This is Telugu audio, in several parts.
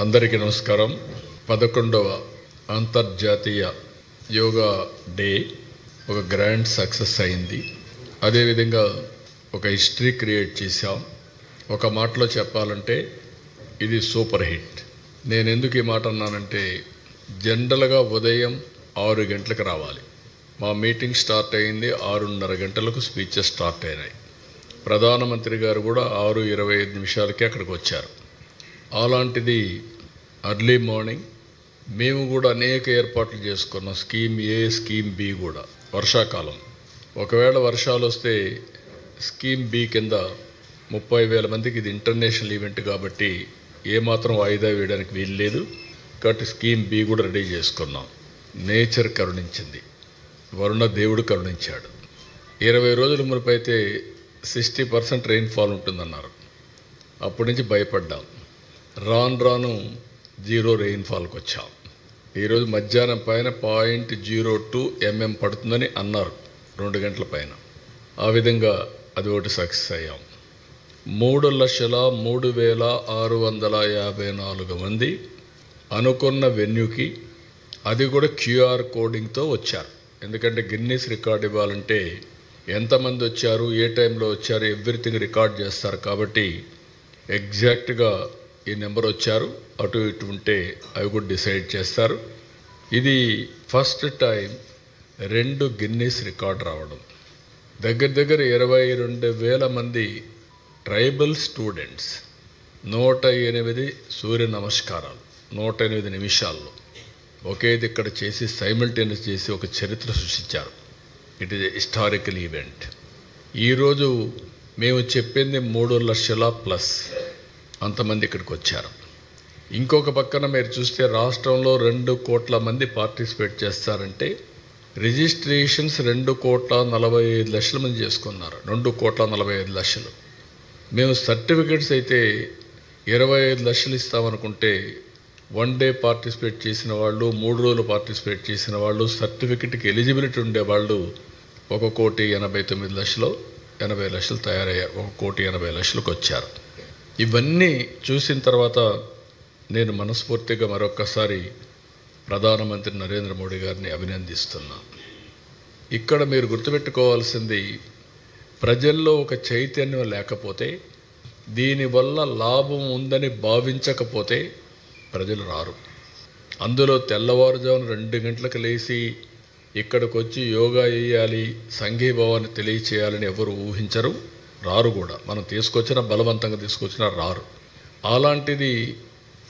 అందరికీ నమస్కారం. 11వ అంతర్జాతీయ యోగా డే ఒక గ్రాండ్ సక్సెస్ అయింది. అదేవిధంగా ఒక హిస్టరీ క్రియేట్ చేశాం. ఒక మాటలో చెప్పాలంటే ఇది సూపర్ హిట్. నేను ఎందుకు ఈ మాట అన్నానంటే, జనరల్గా ఉదయం 6 గంటలకు రావాలి. మా మీటింగ్ స్టార్ట్ అయింది 6:30 గంటలకు. స్పీచెస్ స్టార్ట్ అయినాయి. ప్రధానమంత్రి గారు కూడా 6:25 అక్కడికి వచ్చారు. అలాంటిది అర్లీ మార్నింగ్ మేము కూడా అనేక ఏర్పాట్లు చేసుకున్నాం. స్కీమ్ ఏ, స్కీమ్ బి కూడా. వర్షాకాలం, ఒకవేళ వర్షాలు వస్తే స్కీమ్ బి కింద 30,000 మందికి ఇది ఇంటర్నేషనల్ ఈవెంట్ కాబట్టి ఏమాత్రం వాయిదా వేయడానికి వీలు లేదు. కాబట్టి స్కీమ్ బి కూడా రెడీ చేసుకున్నాం. నేచర్ కరుణించింది, వరుణ దేవుడు కరుణించాడు. 20 రోజుల మునుపు అయితే 60% రెయిన్ఫాల్ ఉంటుందన్నారు. అప్పటి నుంచి భయపడ్డాం. రాను 0 రెయిన్ఫాల్కి వచ్చాం. ఈరోజు మధ్యాహ్నం పైన 0.02 mm పడుతుందని అన్నారు 2 గంటల పైన. ఆ విధంగా అది ఒకటి సక్సెస్ అయ్యాం. 3,03,654 మంది అనుకున్న వెన్యూకి, అది కూడా క్యూఆర్ కోడింగ్తో వచ్చారు. ఎందుకంటే గిన్నీస్ రికార్డ్ ఇవ్వాలంటే ఎంతమంది వచ్చారు, ఏ టైంలో వచ్చారు, ఎవ్రీథింగ్ రికార్డ్ చేస్తారు. కాబట్టి ఎగ్జాక్ట్గా ఈ నెంబర్ వచ్చారు, అటు ఇటు ఉంటే అవి కూడా డిసైడ్ చేస్తారు. ఇది ఫస్ట్ టైం 2 గిన్నీస్ రికార్డ్ రావడం. దగ్గర 22,000 మంది ట్రైబల్ స్టూడెంట్స్ 108 సూర్య నమస్కారాలు 108 నిమిషాల్లో ఒకేది ఇక్కడ చేసి సైమల్టేనియస్ చేసి ఒక చరిత్ర సృష్టించారు. It is historical event. ఈరోజు మేము చెప్పింది 3 లక్షల ప్లస్ అంతమంది ఇక్కడికి వచ్చారు. ఇంకొక పక్కన మీరు చూస్తే రాష్ట్రంలో 2 కోట్ల మంది పార్టిసిపేట్ చేస్తారంటే రిజిస్ట్రేషన్స్ 2,45,00,000 మంది చేసుకున్నారు. 2,45,00,000. మేము సర్టిఫికెట్స్ అయితే 25 లక్షలు ఇస్తామనుకుంటే 1 డే పార్టిసిపేట్ చేసిన వాళ్ళు, 3 రోజులు పార్టిసిపేట్ చేసిన వాళ్ళు, సర్టిఫికెట్కి ఎలిజిబిలిటీ ఉండేవాళ్ళు 1,89,80,00,000 తయారయ్యారు. 1,80,00,000కి వచ్చారు. ఇవన్నీ చూసిన తర్వాత నేను మనస్ఫూర్తిగా మరొక్కసారి ప్రధానమంత్రి నరేంద్ర మోడీ గారిని అభినందిస్తున్నాను. ఇక్కడ మీరు గుర్తుపెట్టుకోవాల్సింది, ప్రజల్లో ఒక చైతన్యం లేకపోతే, దీనివల్ల లాభం ఉందని భావించకపోతే ప్రజలు రారు. అందులో తెల్లవారుజామున 2 గంటలకు లేచి ఇక్కడికి వచ్చి యోగా చేయాలి, సంఘీభావాన్ని తెలియచేయాలని ఎవరు ఊహించరు, రారు కూడా. మనం బలవంతంగా తీసుకొచ్చినా రారు. అలాంటిది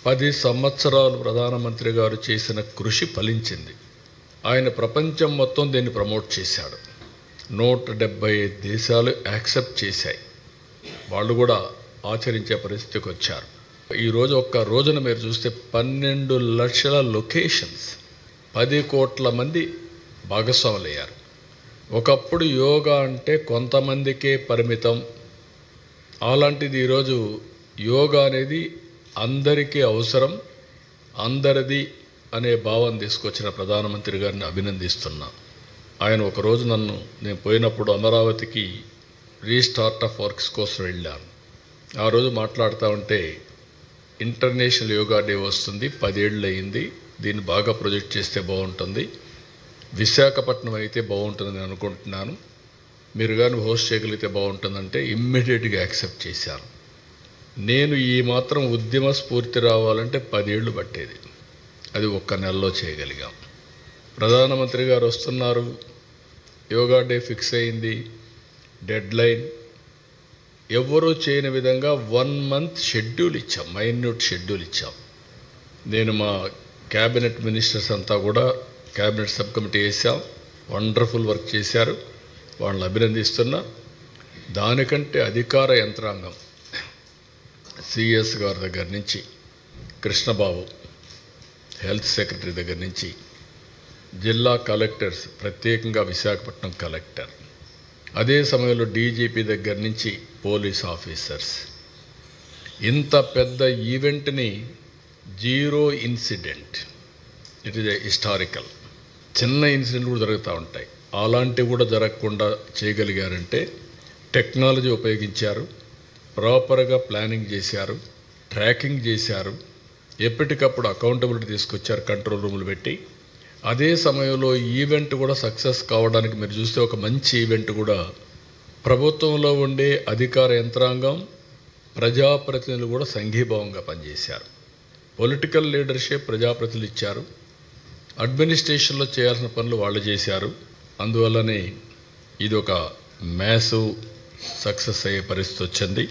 10 సంవత్సరాలు ప్రధానమంత్రి గారు చేసిన కృషి ఫలించింది. ఆయన ప్రపంచం మొత్తం దీన్ని ప్రమోట్ చేశాడు. 175 దేశాలు యాక్సెప్ట్ చేశాయి. వాళ్ళు కూడా ఆచరించే పరిస్థితికి వచ్చారు. ఈరోజు ఒక్క రోజున మీరు చూస్తే 12 లక్షల లొకేషన్స్, 10 కోట్ల మంది భాగస్వాములయ్యారు. ఒకప్పుడు యోగా అంటే కొంతమందికే పరిమితం. అలాంటిది ఈరోజు యోగా అనేది అందరికీ అవసరం, అందరిది అనే భావం తీసుకొచ్చిన ప్రధానమంత్రి గారిని అభినందిస్తున్నా. ఆయన ఒకరోజు నేను పోయినప్పుడు అమరావతికి రీస్టార్ట్ ఆఫ్ వర్క్స్ కోసం వెళ్ళాను. ఆ రోజు మాట్లాడుతూ ఉంటే, ఇంటర్నేషనల్ యోగా డే వస్తుంది, 10 ఏళ్ళు అయింది, దీన్ని బాగా ప్రొజెక్ట్ చేస్తే బాగుంటుంది, విశాఖపట్నం అయితే బాగుంటుందని అనుకుంటున్నాను, మీరు కానీ హోస్ట్ చేయగలిగితే బాగుంటుందంటే ఇమ్మీడియట్గా యాక్సెప్ట్ చేశాను. నేను ఈ మాత్రం ఉద్యమ స్ఫూర్తి రావాలంటే 10 ఏళ్ళు పట్టేది. అది ఒక్క నెలలో చేయగలిగాం. ప్రధానమంత్రి గారు వస్తున్నారు, యోగా డే ఫిక్స్ అయింది, డెడ్ లైన్. ఎవరూ చేయని విధంగా 1 మంత్ షెడ్యూల్ ఇచ్చాం, మైన్యూట్ షెడ్యూల్ ఇచ్చాం. నేను మా క్యాబినెట్ మినిస్టర్స్ అంతా కూడా క్యాబినెట్ సబ్ కమిటీ వేసాం. వండర్ఫుల్ వర్క్ చేశారు, వాళ్ళని అభినందిస్తున్నా. దానికంటే అధికార యంత్రాంగం, సిఎస్ గారి దగ్గర నుంచి, కృష్ణబాబు హెల్త్ సెక్రటరీ దగ్గర నుంచి, జిల్లా కలెక్టర్స్, ప్రత్యేకంగా విశాఖపట్నం కలెక్టర్, అదే సమయంలో డీజీపీ దగ్గర నుంచి పోలీస్ ఆఫీసర్స్, ఇంత పెద్ద ఈవెంట్ని 0 ఇన్సిడెంట్. It is historical. చిన్న ఇన్సిడెంట్ కూడా జరుగుతూ ఉంటాయి, అలాంటివి కూడా జరగకుండా చేయగలిగారంటే టెక్నాలజీ ఉపయోగించారు, ప్రాపర్గా ప్లానింగ్ చేశారు, ట్రాకింగ్ చేశారు. ఎప్పటికప్పుడు అకౌంటబిలిటీ తీసుకొచ్చారు, కంట్రోల్ రూములు పెట్టి. అదే సమయంలో ఈవెంట్ కూడా సక్సెస్ కావడానికి మీరు చూస్తే ఒక మంచి ఈవెంట్ కూడా ప్రభుత్వంలో ఉండే అధికార యంత్రాంగం, ప్రజాప్రతినిధులు కూడా సంఘీభావంగా పనిచేశారు. పొలిటికల్ లీడర్షిప్ ప్రజాప్రతినిధులు ఇచ్చారు, అడ్మినిస్ట్రేషన్లో చేయాల్సిన పనులు వాళ్ళు చేశారు. అందువల్లనే ఇది ఒక మ్యాసివ్ సక్సెస్ అయ్యే పరిస్థితి వచ్చింది.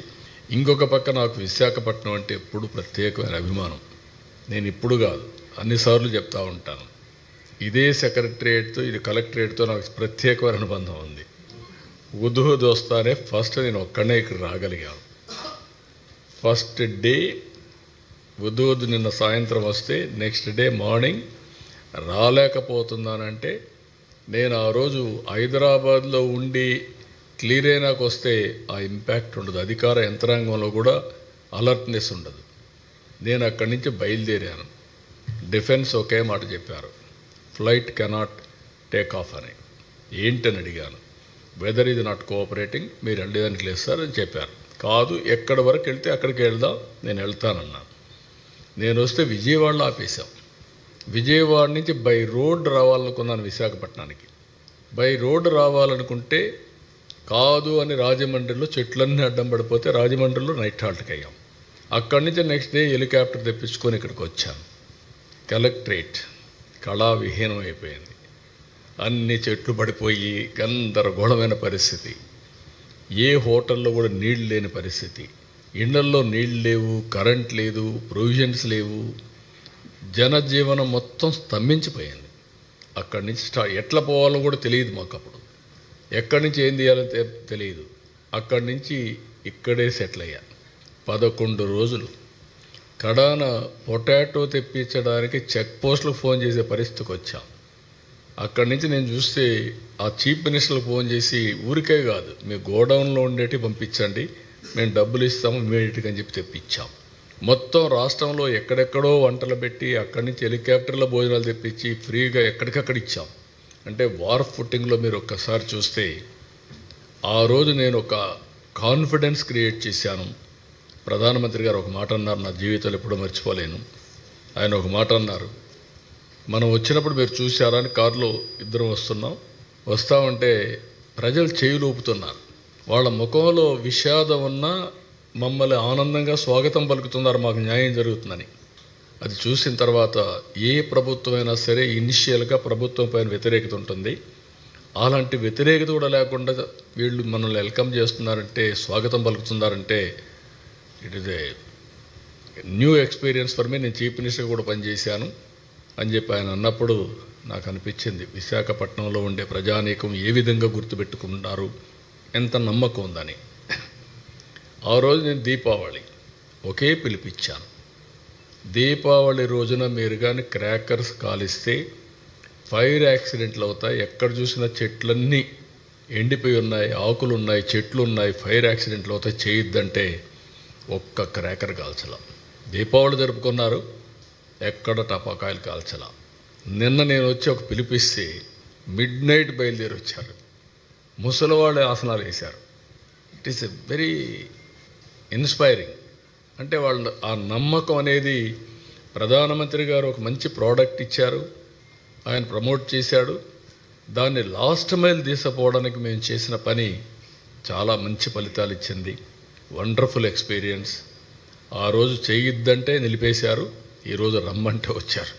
ఇంకొక పక్క నాకు విశాఖపట్నం అంటే ఎప్పుడు ప్రత్యేకమైన అభిమానం. నేను ఇప్పుడు కాదు, అన్నిసార్లు చెప్తా ఉంటాను, ఇదే సెక్రటరియేట్తో ఇది కలెక్టరేట్తో నాకు ప్రత్యేకమైన అనుబంధం ఉంది. ఉదూహుద్ వస్తానే ఫస్ట్ నేను ఒక్కడనే ఇక్కడ రాగలిగాను. ఫస్ట్ డే ఉదూహుద్ నిన్న సాయంత్రం వస్తే నెక్స్ట్ డే మార్నింగ్ రాలేకపోతున్నానంటే నేను ఆ రోజు హైదరాబాద్లో ఉండి క్లియర్ అయినాకు వస్తే ఆ ఇంపాక్ట్ ఉండదు, అధికార యంత్రాంగంలో కూడా అలర్ట్నెస్ ఉండదు. నేను అక్కడి నుంచి బయలుదేరాను. డిఫెన్స్ ఒకే మాట చెప్పారు, ఫ్లైట్ కెనాట్ టేక్ ఆఫ్ అని. ఏంటని అడిగాను. వెదర్ ఇది నాట్ కోఆపరేటింగ్, మీరు వెళ్ళడానికి లేదు సార్ అని చెప్పారు. కాదు, ఎక్కడి వరకు వెళ్తే అక్కడికి వెళ్దాం, నేను వెళ్తానన్నాను. నేను వస్తే విజయవాడలో ఆపేశాం. విజయవాడ నుంచి బై రోడ్ రావాలనుకున్నాను విశాఖపట్నానికి. బై రోడ్ రావాలనుకుంటే కాదు అని రాజమండ్రిలో చెట్లన్నీ అడ్డం పడిపోతే రాజమండ్రిలో నైట్ హాల్ట్కి అయ్యాం. అక్కడి నుంచి నెక్స్ట్ డే హెలికాప్టర్ తెప్పించుకొని ఇక్కడికి వచ్చాను. కలెక్టరేట్ కళావిహీనం అయిపోయింది. అన్ని చెట్లు పడిపోయి గందరగోళమైన పరిస్థితి. ఏ హోటల్లో కూడా నీళ్ళు లేని పరిస్థితి. ఇళ్లల్లో నీళ్ళు లేవు, కరెంట్ లేదు, ప్రొవిజన్స్ లేవు. జనజీవనం మొత్తం స్తంభించిపోయింది. అక్కడి నుంచి ఎట్లా పోవాలో కూడా తెలియదు మాకు అప్పుడు. ఎక్కడి నుంచి ఏం చేయాలో తెలియదు. అక్కడి నుంచి ఇక్కడే సెటిల్ అయ్యాను. 11 రోజులు కడాన పొటాటో తెప్పించడానికి చెక్ పోస్టులకు ఫోన్ చేసే పరిస్థితికి వచ్చాం. అక్కడి నుంచి నేను చూస్తే ఆ చీఫ్ మినిస్టర్లకు ఫోన్ చేసి ఊరికే కాదు, మీ గోడౌన్లో ఉండేటి పంపించండి, మేము డబ్బులు ఇస్తాము ఇమీడియట్గా అని చెప్పి తెప్పించాం. మొత్తం రాష్ట్రంలో ఎక్కడెక్కడో వంటలు పెట్టి అక్కడి నుంచి హెలికాప్టర్లో భోజనాలు తెప్పించి ఫ్రీగా ఎక్కడికక్కడ ఇచ్చాం. అంటే వార్ ఫుట్టింగ్లో మీరు ఒక్కసారి చూస్తే ఆ రోజు నేను ఒక కాన్ఫిడెన్స్ క్రియేట్ చేశాను. ప్రధానమంత్రి గారు ఒక మాట అన్నారు, నా జీవితంలో ఎప్పుడూ మర్చిపోలేను. ఆయన ఒక మాట అన్నారు, మనం వచ్చినప్పుడు మీరు చూశారా అని కారులో ఇద్దరం వస్తామంటే ప్రజలు చేయులు ఊపుతున్నారు. వాళ్ళ ముఖంలో విషాదం ఉన్నా మమ్మల్ని ఆనందంగా స్వాగతం పలుకుతున్నారు, మాకు న్యాయం జరుగుతుందని. అది చూసిన తర్వాత ఏ ప్రభుత్వమైనా సరే ఇనిషియల్గా ప్రభుత్వం పైన వ్యతిరేకత ఉంటుంది. అలాంటి వ్యతిరేకత కూడా లేకుండా వీళ్ళు మనల్ని వెల్కమ్ చేస్తున్నారంటే, స్వాగతం పలుకుతున్నారంటే it is a new experience for me. నేను చీఫ్ మినిస్టర్ కూడా పనిచేశాను అని చెప్పి ఆయన అన్నప్పుడు నాకు అనిపించింది, విశాఖపట్నంలో ఉండే ప్రజానీకం ఏ విధంగా గుర్తుపెట్టుకున్నారు, ఎంత నమ్మకం ఉందని. ఆ రోజు నేను దీపావళి ఒకే పిలిపించాను. దీపావళి రోజున మీరు కానీ క్రాకర్స్ కాలిస్తే ఫైర్ యాక్సిడెంట్లు అవుతాయి. ఎక్కడ చూసినా చెట్లన్నీ ఎండిపోయి ఉన్నాయి, ఆకులు ఉన్నాయి, చెట్లు ఉన్నాయి, ఫైర్ యాక్సిడెంట్లు అవుతాయి, చేయొద్దంటే ఒక్క క్రాకర్ కాల్చలా. దీపావళి జరుపుకున్నారు, ఎక్కడ టపాకాయలు కాల్చలా. నిన్న నేను వచ్చి ఒక పిలిపిస్తే మిడ్నైట్ బయలుదేరి వచ్చారు. ముసలివాళ్ళే ఆసనాలు వేశారు. It is a very inspiring. అంటే వాళ్ళు ఆ నమ్మకం అనేది, ప్రధానమంత్రి గారు ఒక మంచి ప్రోడక్ట్ ఇచ్చారు, ఆయన ప్రమోట్ చేశాడు. దాన్ని లాస్ట్ మైల్ తీసుకుపోవడానికి మేము చేసిన పని చాలా మంచి ఫలితాలు ఇచ్చింది. Wonderful experience. ఆ రోజు చేయొద్దంటే నిలిపేశారు, ఈరోజు రమ్మంటే వచ్చారు.